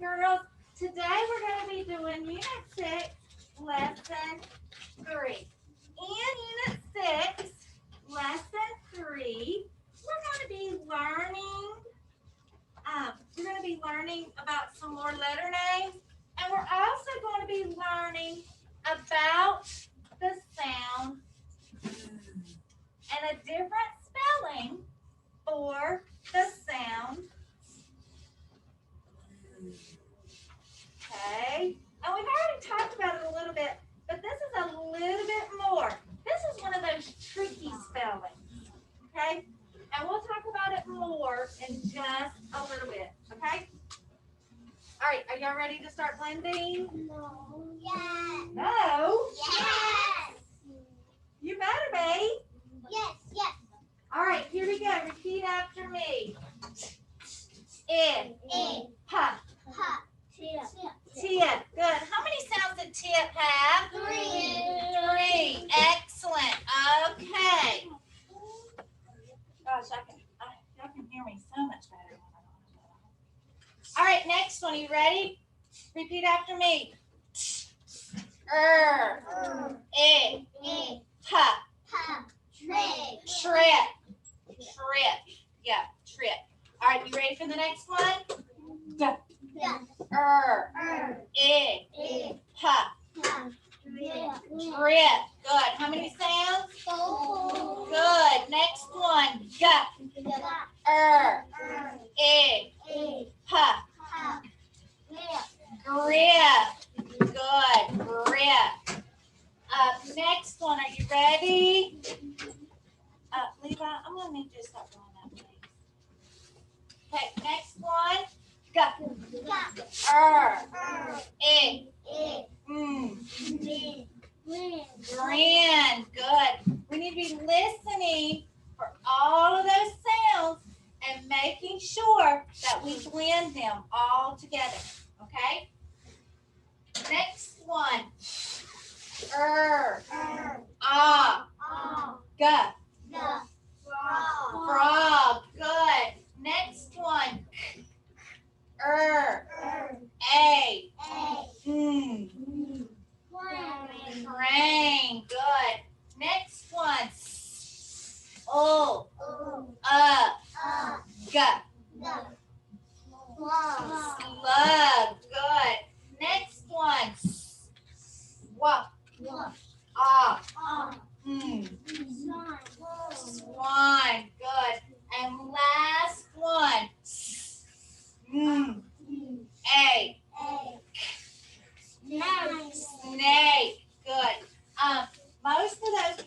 girls. Today we're going to be doing Unit 6, Lesson 3. In Unit 6, Lesson 3, we're going to be learning about some more letter names, and we're also going to be learning about the sound and a different spelling for the sound. Okay, and we've already talked about it a little bit, but this is a little bit more. This is one of those tricky spellings, okay? And we'll talk about it more in just a little bit, okay? All right, are y'all ready to start blending? No. Yes. No? Yes. You better be. Yes. Yes. All right, here we go. Repeat after me. In. Pa. Ha. Tip. Tip. Good. How many sounds did tip have? 3. 3. Excellent. Okay. Gosh, y'all can hear me so much better. All right, next one. You ready? Repeat after me. Pa. Ha. Trip. Trip. Trip. Yeah, trip. All right, you ready for the next one? Yeah. Pa. Ha. Trip. Good. How many sounds? 4. Good. Next one. Pa. Ha. Grip. Good. Grip. Next one. Are you ready? Levi, I'm going to need you to stop doing that, please. Okay, next one. Grand. Good. We need to be listening for all of those sounds and making sure that we blend them all together. Okay? Next one. Frog. Good. Next one. Rain. Good. Next one. Slug. Good. Next one. Swan. Good. And last one. Snake. Good. Most of those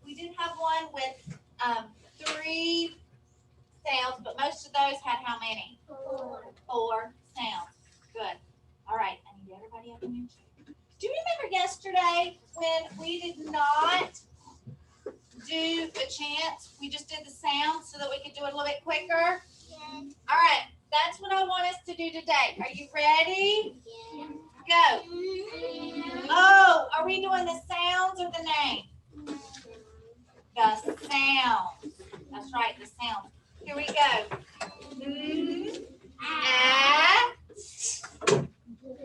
we did have one with 3 sounds, but most of those had how many? 4 sounds. Good. All right. I need everybody up in your chair. Do you remember yesterday when we did not do the chants? We just did the sounds so that we could do it a little bit quicker? Yes. All right. That's what I want us to do today. Are you ready? Go. Oh, are we doing the sounds or the name? The sounds. That's right, the sounds. Here we go.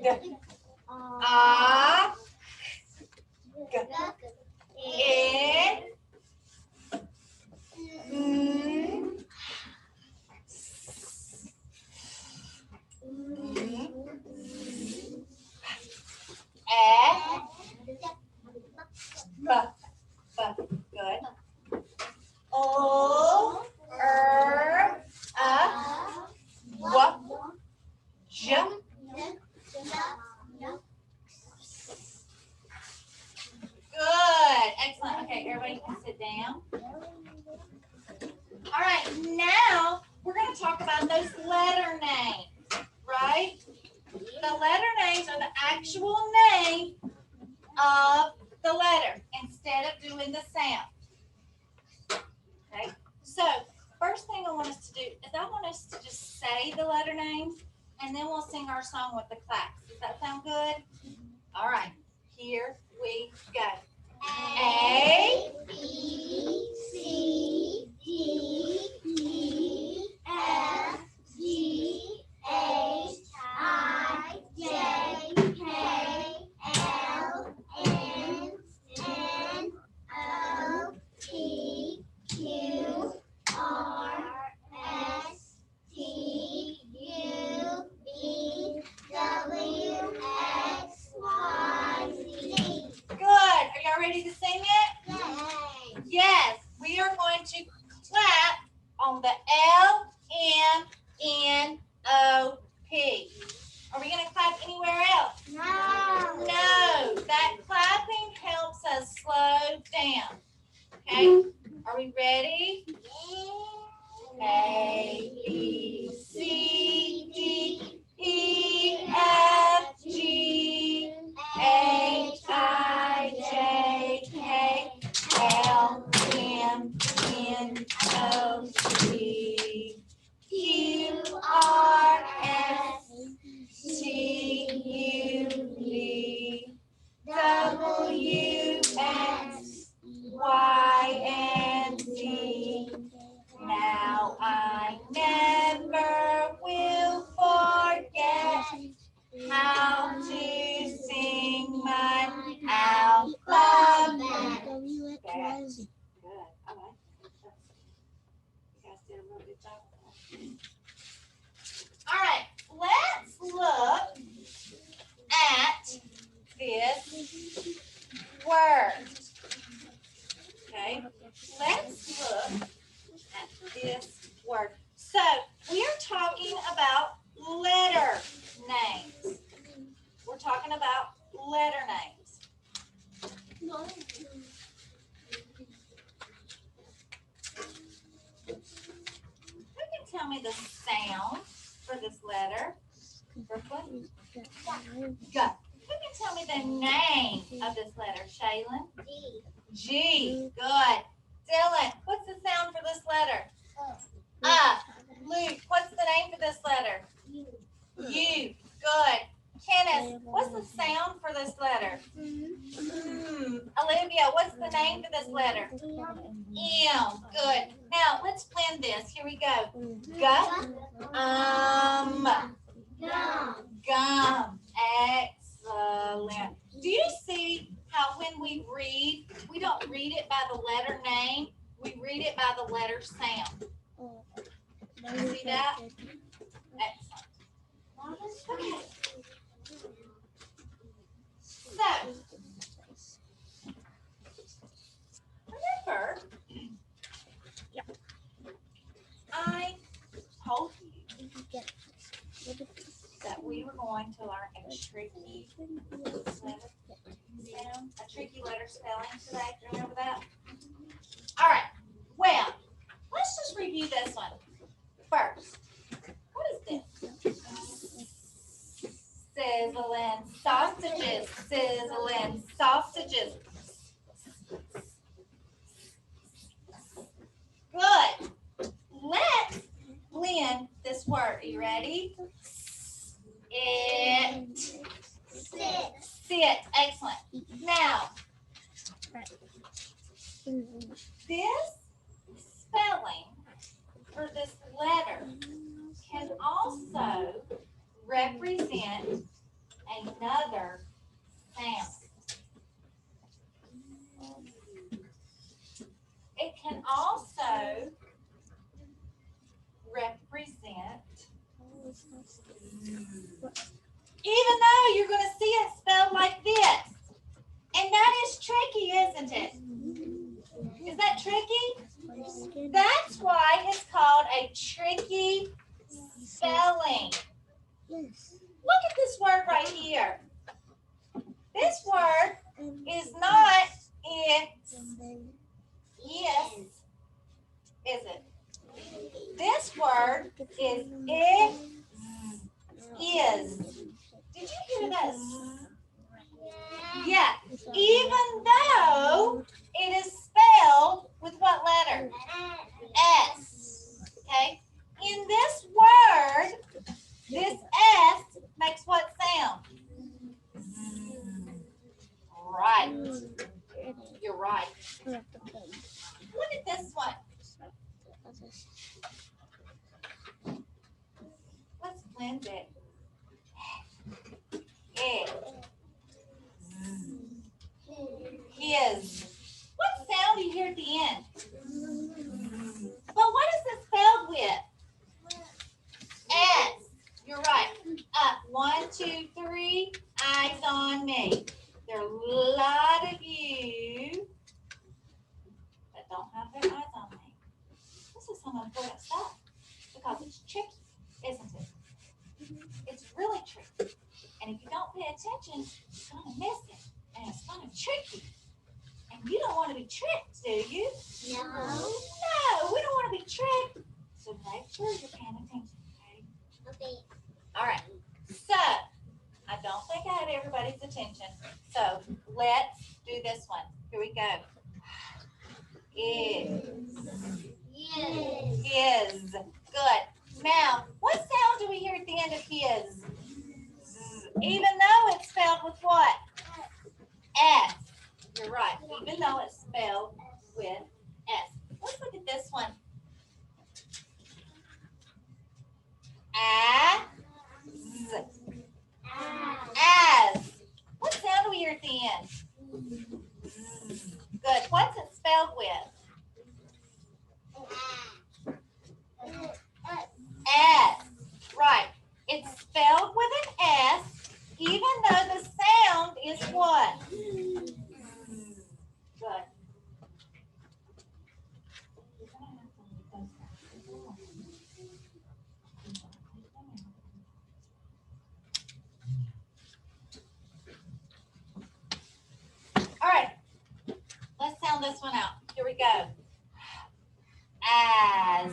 Good. Good. Excellent. Okay, everybody can sit down. All right, now we're going to talk about those letter names, right? The letter names are the actual name of the letter instead of doing the sound. Okay, so first thing I want us to do is I want us to just say the letter names and then we'll sing our song with the class. Does that sound good? All right, here we go. A, B, C, D, E, F, G, H, I, Yes, we are going to clap on the LMNOP. Are we going to clap anywhere else? No. No, that clapping helps us slow down. Okay, are we ready? A, B, C, D, E, F, G, H, I, J, K, L, M, N, O, P, Q, R, S, T, U, V, W, X, Y, and Z. Now I never will forget how to sing my alphabet. Good. I like that. You guys did a real good job with that. All right, let's look at this word. Okay, let's look at this word. So we are talking about letter names. We're talking about letter names. Who can tell me the sound for this letter? Brooklyn? G. Who can tell me the name of this letter? Shaylin? G. Good. Dylan, what's the sound for this letter? Luke, what's the name for this letter? U. Good. Kenneth, what's the sound for this letter? Olivia, what's the name for this letter? M. Good. Now let's blend this. Here we go. Gum. Excellent. Do you see how when we read, we don't read it by the letter name, we read it by the letter sound? See that? Excellent. Okay. So, remember, I told you that we were going to learn a tricky letter sound, a tricky letter spelling today. Do you remember that? All right. Well, let's just review this one first. What is this? Sizzling sausages. Sizzling sausages. Good. Let's blend this word. Are you ready? It. Sit. Excellent. Now, this spelling for this letter can also represent another sound. It can also represent, even though you're going to see it spelled like this. And that is tricky, isn't it? Is that tricky? That's why it's called a tricky spelling. Look at this word right here. This word is not it's, yes, is it? This word is it is. Did you hear that? Yeah, even though it is spelled with what letter? S. Okay. In this word, this S makes what sound? Right. You're right. Look at this one. Let's blend it. It. His. What sound do you hear at the end? But what is it spelled with? S. You're right. Up. 1, 2, 3. Eyes on me. There are a lot of you that some important stuff because it's tricky, isn't it? It's really tricky. And if you don't pay attention, you're going to miss it. And it's going to trick you. And you don't want to be tricked, do you? No. No, we don't want to be tricked. So make sure you're paying attention, okay? Okay. All right. So, I don't think I had everybody's attention. So, let's do this one. Here we go. Yes. Is. Good. Now, what sound do we hear at the end of his? Z. Even though it's spelled with what? S. You're right. Even though it's spelled with S. Let's look at this one. Az. As. What sound do we hear at the end? Z. Good. What's it spelled with? S. Right. It's spelled with an S, even though the sound is what? Good. All right. Let's sound this one out. Here we go. As.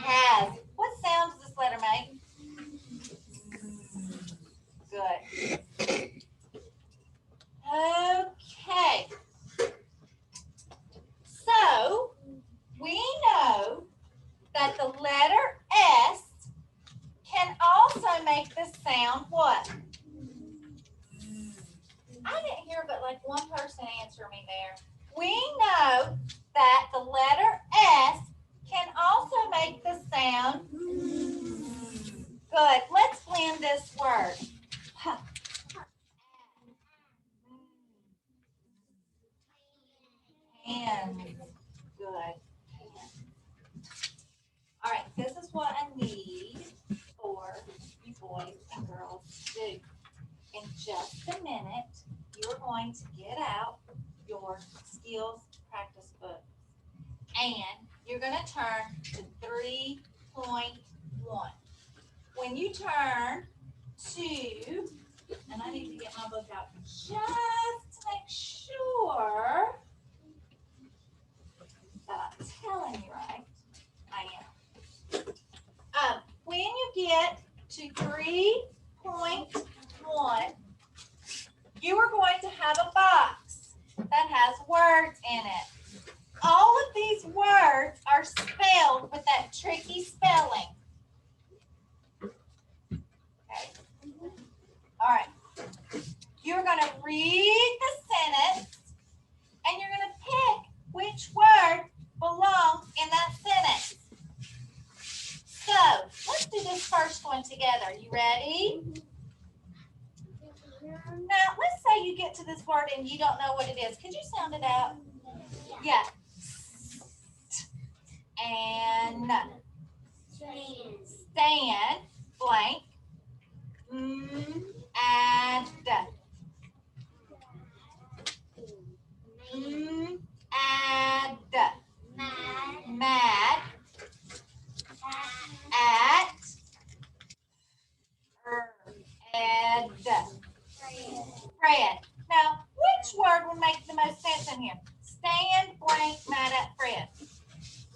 Has. What sound does this letter make? Good. Okay. So, we know that the letter S can also make the sound what? I didn't hear but like one person answer me there. We know that the letter S can also make the sound. Good. Let's blend this word. And good. All right, this is what I need for you boys and girls to do. In just a minute, you're going to get out your skills practice book. And you're going to turn to 3.1. When you turn to, and I need to get my book out just to make sure that I'm telling you right. I am. When you get to 3.1, you are going to have a box that has words in it. All of these words are spelled with that tricky spelling. Okay. All right. You're going to read the sentence and you're going to pick which word belongs in that sentence. So, let's do this first one together. You ready? Now, let's say you get to this word and you don't know what it is. Could you sound it out? Yeah. And stand, blank, add, add, mad, at, ed, Fred. Now, which word would make the most sense in here? Stand, blank, mad at Fred.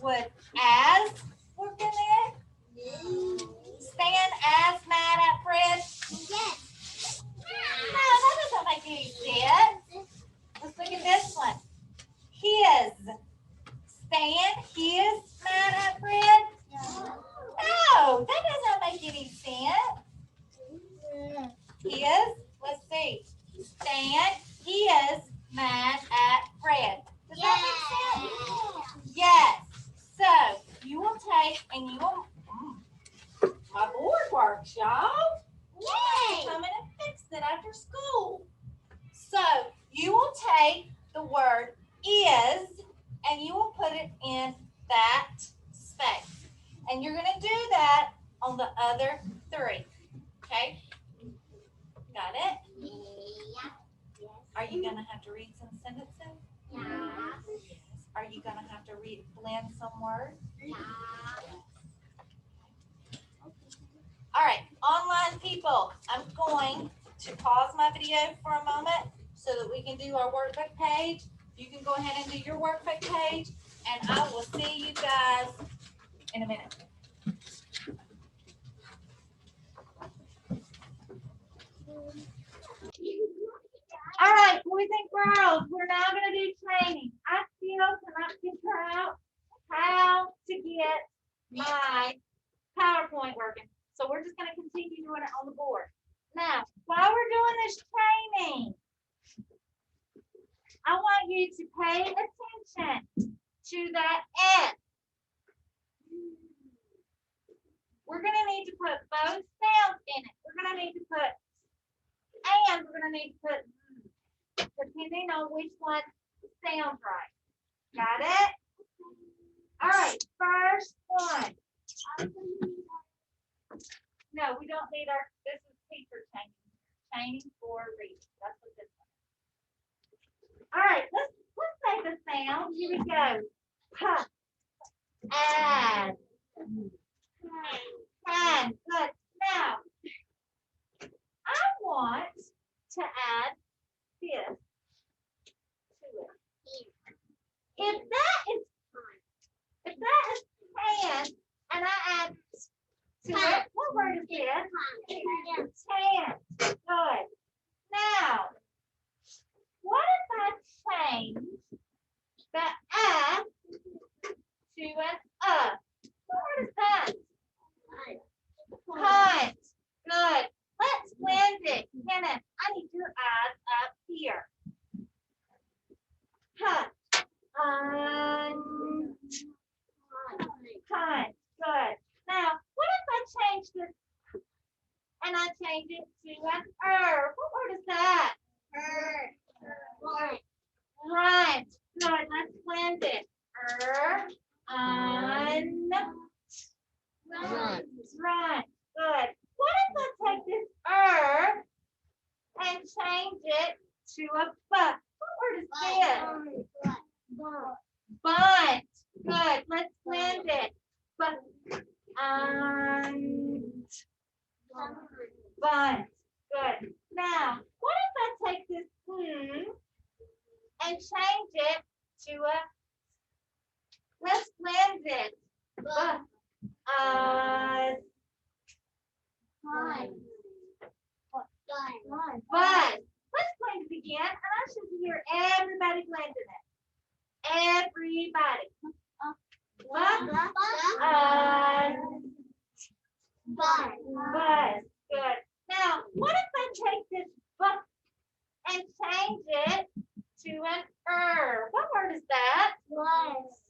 Would as work in there? Stand as mad at Fred? Yes. No, that doesn't make any sense. Let's look at this one. His. Stand his mad at Fred? No, that doesn't make any sense. His, let's see. Stan, he is mad at Fred. Does that make sense? Yes. So you will take and you will. My board works, y'all. Yay! Come in and fix it after school. So you will take the word is and you will put it in that space. And you're going to do that on the other three. Okay? Got it? Yeah. Are you going to have to read some sentences? Yeah. Are you gonna have to blend some words? All right, online people, I'm going to pause my video for a moment so that we can do our workbook page. You can go ahead and do your workbook page, and I will see you guys in a minute. All right, boys and girls, we're now going to do training. I still cannot figure out how to get my PowerPoint working. So we're just going to continue doing it on the board. Now, while we're doing this training, I want you to pay attention to that S. We're going to need to put both sounds in it. We're going to need to put and we're going to need to put depending on which one sounds right. Got it? All right, first one. No, we don't need this is teacher training for reading. That's what this one is. All right, let's say the sound. Here we go. Puff. Add. And good. Now, I want to add this to it. If that is hand, and I add to it, what word is this? Hand. Good. Now, what if I change the F to an what word is that? Hunt. Good. Let's blend it. Kenneth, I need your eyes up here. Hunt. Hunt. Good. Now, what if I change this and I change it to an What word is that? Right. Good. Let's blend it. Right. Good. What if I take this and change it to a but? What word is this? But. Good. Let's blend it. But. But. Good. Now, what if I take this and change it to a? Let's blend it. But. But let's blend it again, and I should hear everybody blending it. Everybody. But. Good. Now, what if I take this but and change it to an What word is that? Rust.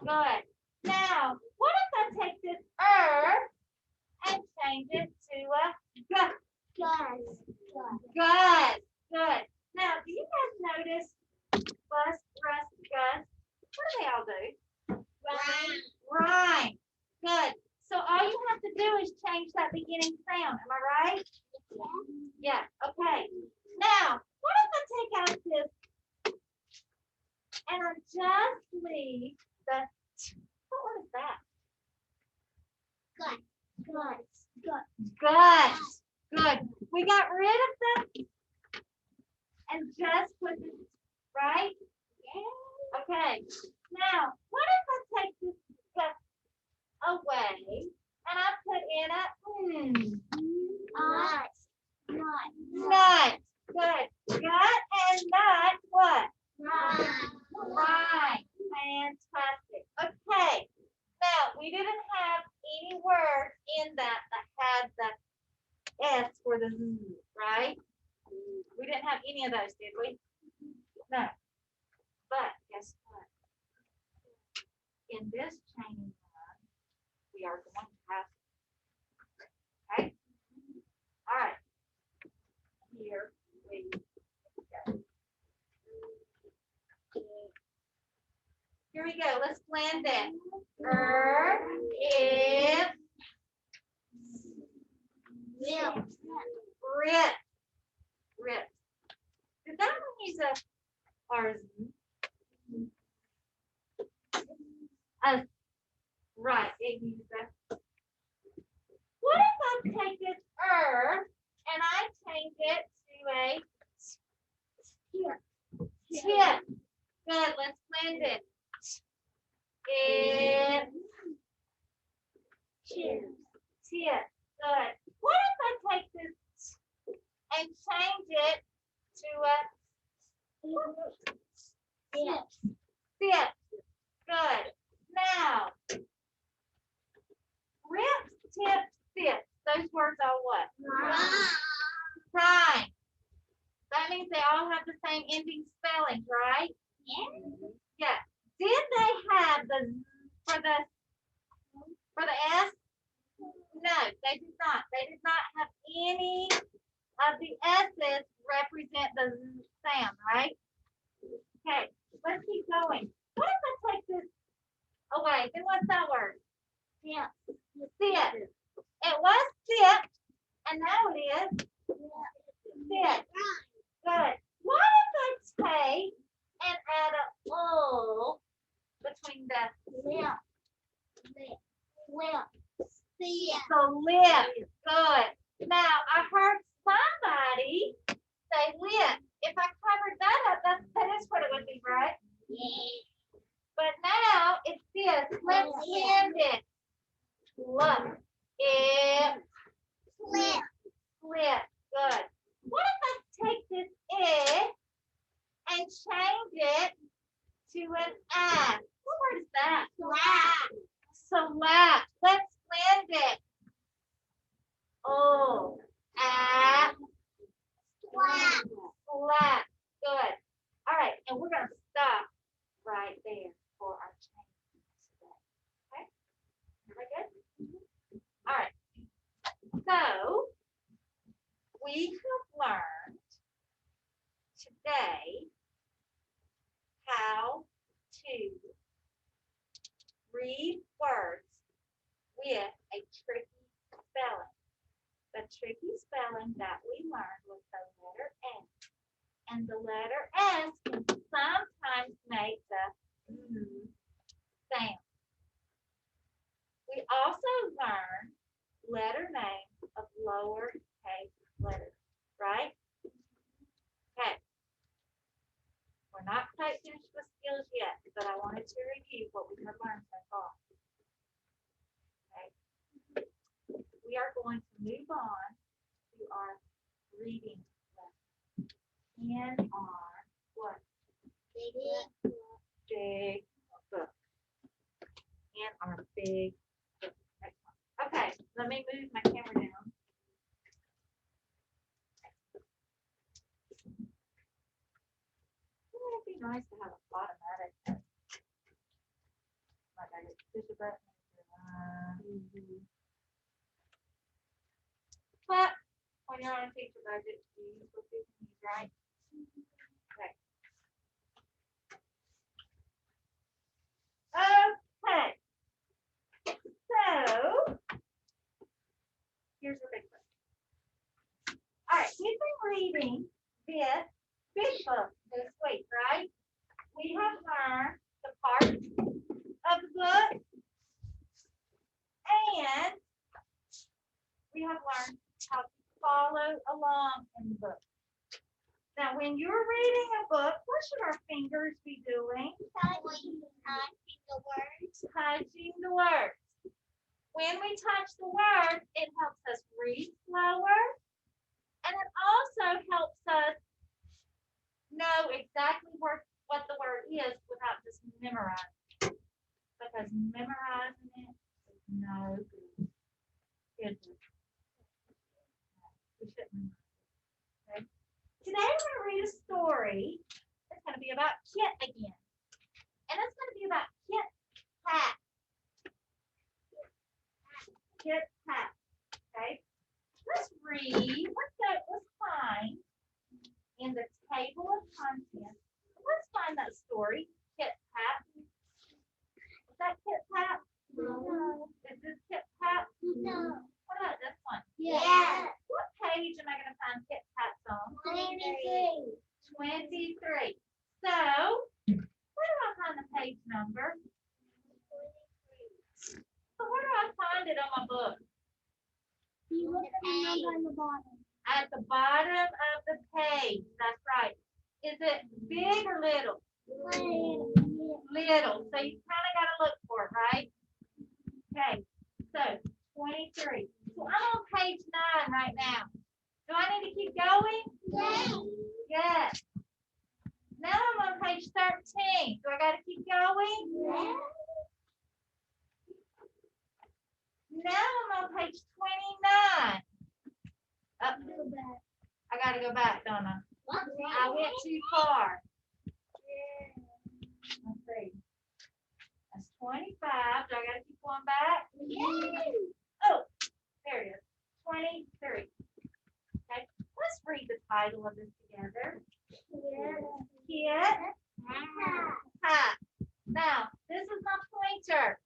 Good. Now, what if I take this and change it to a Gus. Good. Now, do you guys notice bust, rust, Gus? What do they all do? Rhyme. Good. So all you have to do is change that beginning sound. Am I right? Yeah. Okay. Now, what if I take out this and I just leave the what word is that? Guts. Good. We got rid of them and just put this right. Okay. Now, what if I take this gut away and I put in a nut. Good. Gut and nut. What? Right. Fantastic. Okay. Now, we didn't have any word in that had the S for the Z, right? We didn't have any of those, did we? No. But guess what? In this training run, we are going to have, okay? All right. Here we go. Here we go. Let's blend it. If rip. Did that one use a or Right, it uses that. What if I take this and I change it to a tip? Good, let's blend it. It tip. Good. What if I take this and change it to a tip? Good. Now, rips, tips, tips. Those words are what? Rhyme. That means they all have the same ending spellings, right? Yeah. Did they have the for the S? No, they did not. They did not have any of the S's represent the Z sound, right? Okay, let's keep going. What if I take this away? Then what's that word? Yeah. Sit. It was sit, and now it is sit. Good. What if I take and add a O between the lip? Good. Now I heard somebody say lip. If I covered that up, that is what it would be, right? But now it's this. Let's blend it. Look. It flip. Good. What if I take this I and change it to an I? What word is that? Slap. Let's blend it. Oh, at slap. Good. All right, and we're gonna stop right there for our change today. Okay. Everybody good? All right. So we have learned today how to read words with a tricky spelling. The tricky spelling that we learned was the letter S. And the letter S can sometimes make the sound. We also learned letter names of lowercase letters, right? Okay. We're not quite finished with skills yet, but I wanted to review what we have learned so far. Okay. We are going to move on to our reading lesson. In our what? Big book. In our big book. Okay, let me move my camera down. Wouldn't it be nice to have a automatic? Like I just push a button. But when you're on a teacher budget, you use what you can use, right? Okay. Okay. So here's your big book. All right, we've been reading this big book this week, right? We have learned the parts of the book, and we have learned how to follow along in the book. Now, when you're reading a book, what should our fingers be doing? Touching the words. When we touch the words, it helps us read slower, and it also helps us know exactly what the word is without just memorizing. Because memorizing it is no good. We shouldn't memorize it. Okay? Today we're going to read a story. It's going to be about Kit again. And it's going to be about Kit Kat. Kit Kat. Okay? Let's read. Let's find in the table of contents. Let's find that story. Kit Kat. Is that Kit Kat? No. Is this Kit Kat? No. What about this one? Yeah. What page am I going to find Kit Kat's on? 23. 23. So, where do I find the page number? So where do I find it on my book? You look at the number on the bottom. At the bottom of the page. That's right. Is it big or little? Little. So you kind of got to look for it, right? Okay. So 23. So I'm on page 9 right now. Do I need to keep going? Yes. Yes. Now I'm on page 13. Do I got to keep going? Yes. Now I'm on page 29. Up. I got to go back, don't I? I went too far. Let's see. That's 25. Do I got to keep going back? Oh, there it is. 23. Okay. Let's read the title of this together. Kit. Hat. Now, this is my pointer.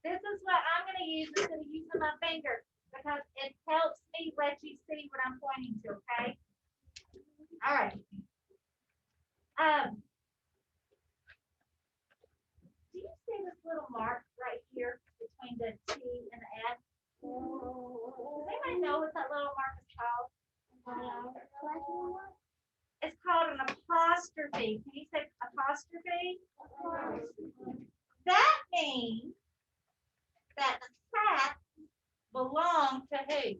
This is what I'm going to use instead of using my finger because it helps me let you see what I'm pointing to, okay? All right. Do you see this little mark right here between the T and the S? Does anybody know what that little mark is called? It's called an apostrophe. Can you say apostrophe? That means that the hat belongs to who?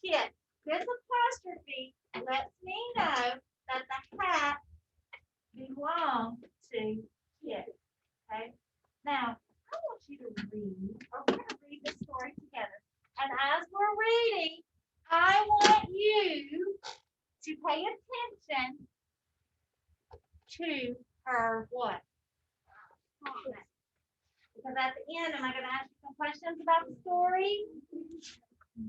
Kit. This apostrophe lets me know that the hat belongs to Kit. Okay? Now, I want you to read, or we're going to read the story together. And as we're reading, I want you to pay attention to her what? Because at the end, am I going to ask you some questions about the story?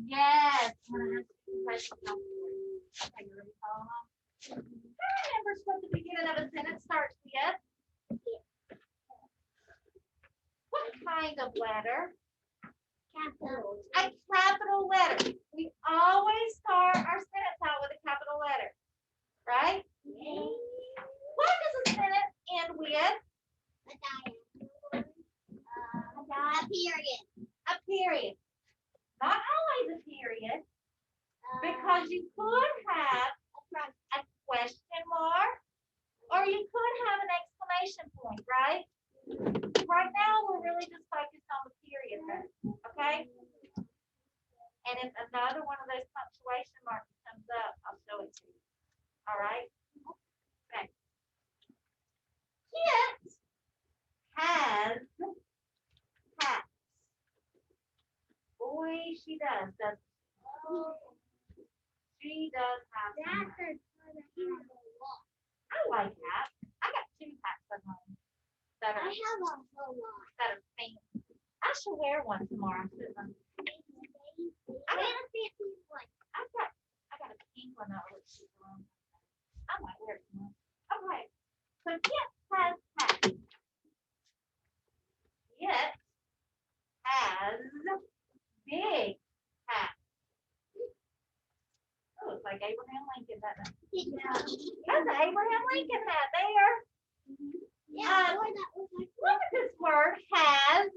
Yes. I'm going to ask you some questions about the story. Okay, you ready to follow along? Who remembers what the beginning of a sentence starts with? What kind of letter? Capital. A capital letter. We always start our sentence out with a capital letter, right? What does a sentence end with? A period. A period. Not always a period, because you could have a question mark, or you could have an exclamation point, right? Right now, we're really just focused on the period there, okay? And if another one of those punctuation marks comes up, I'll show it to you. All right? Okay. Kit has hats. Boy, she does, doesn't she? She does have some hats. I like hats. I got 2 hats at home that I are have a whole lot. that are pink. I should wear one tomorrow, shouldn't I? I got a fancy one. I got a pink one that looks super on. I might wear it tomorrow. Okay. So Kit has hats. Kit has big hats. Oh, it's like Abraham Lincoln, doesn't it? That's an Abraham Lincoln hat there. Yeah, or that was like Look at this word has.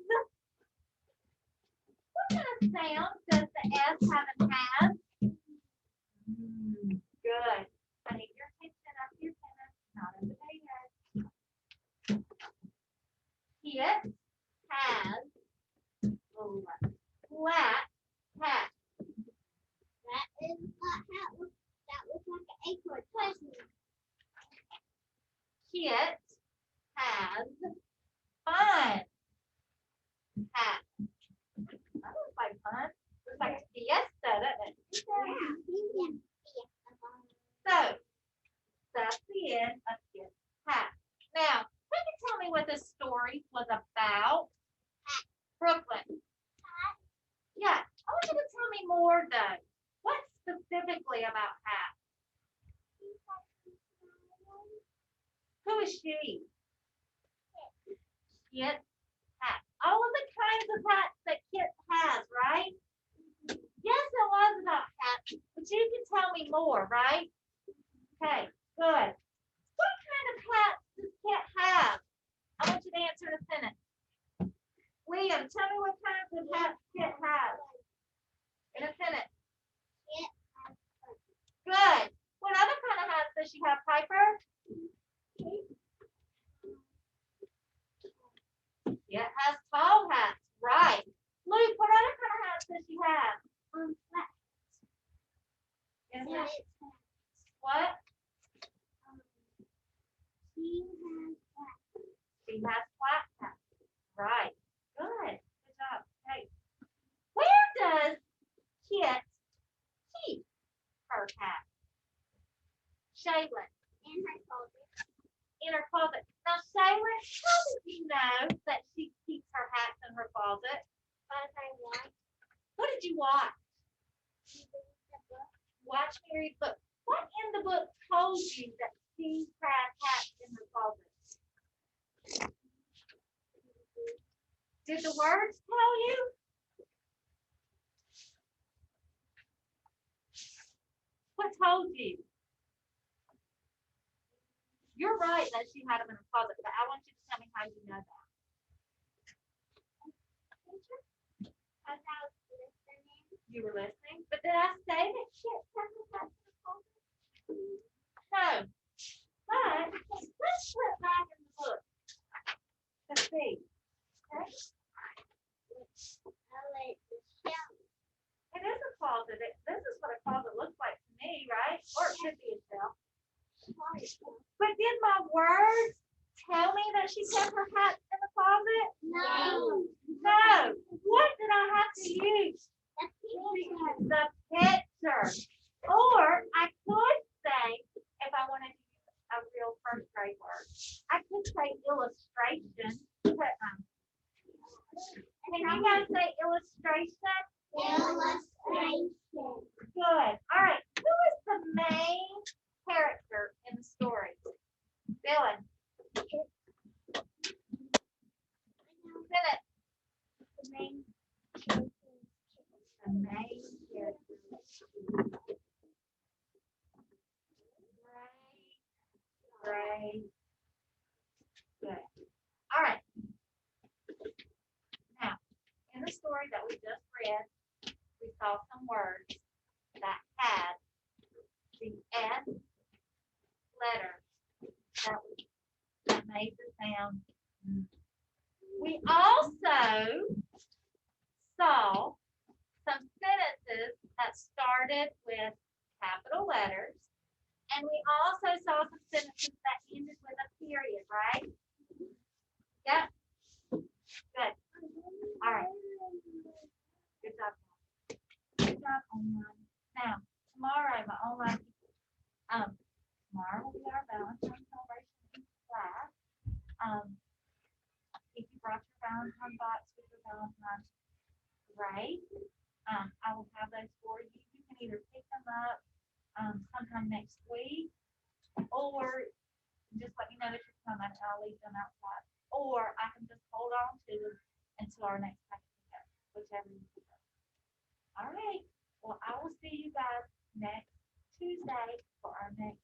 What kind of sound does the S have in has? Good. I need your attention up your pen, not in the head. Kit has flat hat. that is a hat that looks like an acorn. Trust me. Kit has fun hat. That looks like fun. Looks like a fiesta, doesn't it? So that's the end of Kit's hat. Now, who can tell me what this story was about? Brooklyn. Yeah, I want you to tell me more though. What specifically about hat? Who is she? Kit hat. All of the kinds of hats that Kit has, right? Yes, it was about hats, but you can tell me more, right? Okay, good. What kind of hats does Kit have? I want you to answer the sentence. kinds of hats Kit have? In a sentence. It has Good. What other kind of hats does she have, Piper? Yeah, it has tall hats. Right. Luke, what other kind of hats does she have? flat. Yes, Yeah, ma'am. it's What? she has flat. She has flat hats. Right. Good. Good job. Okay. Where does Kit keep her hat? Shaylin, In her closet. in her closet. Now, Shaylin, how did you know that she keeps her hats in her closet? But I want What did you watch? to read the book. Watch me read the book. What in the book told you that she has hats in her closet? Did the words tell you? What told you? You're right that she had them in her closet, but I want you to tell me how you know that. As I was listening. You were listening, but did I say that she had her hats in her closet? No. But let's flip back in the book. Let's see. Okay. I like the shelf. It is a closet. This is what a closet looks like to me, right? Or it could be a shelf. But did my words tell me that she kept her hats in the closet? No. No. What did I have to use? The picture. The picture. Or I could say, if I wanted to use a real first grade word, I could say illustration. Couldn't I? Can you guys say illustration? Illustration. Good. All right. Who is the main character in the story? Dylan. Philip. The main The main character. Great. Good. All right. Now, in the story that we just read, we saw some words that had the S letter that made the sound. Mm. We also saw some sentences that started with capital letters, and we also saw some sentences that ended with a period, right? Yep. Good. All right. Good job. Good job, online. Now, tomorrow, my online, tomorrow will be our Valentine's celebration in class. If you brought your Valentine box with your Valentine, great. I will have those for you. You can either pick them up sometime next week, or just let me know that you're coming and I'll leave them outside. Or I can just hold on to them until our next packet pickup, whichever you prefer. All right. Well, I will see you guys next Tuesday for our next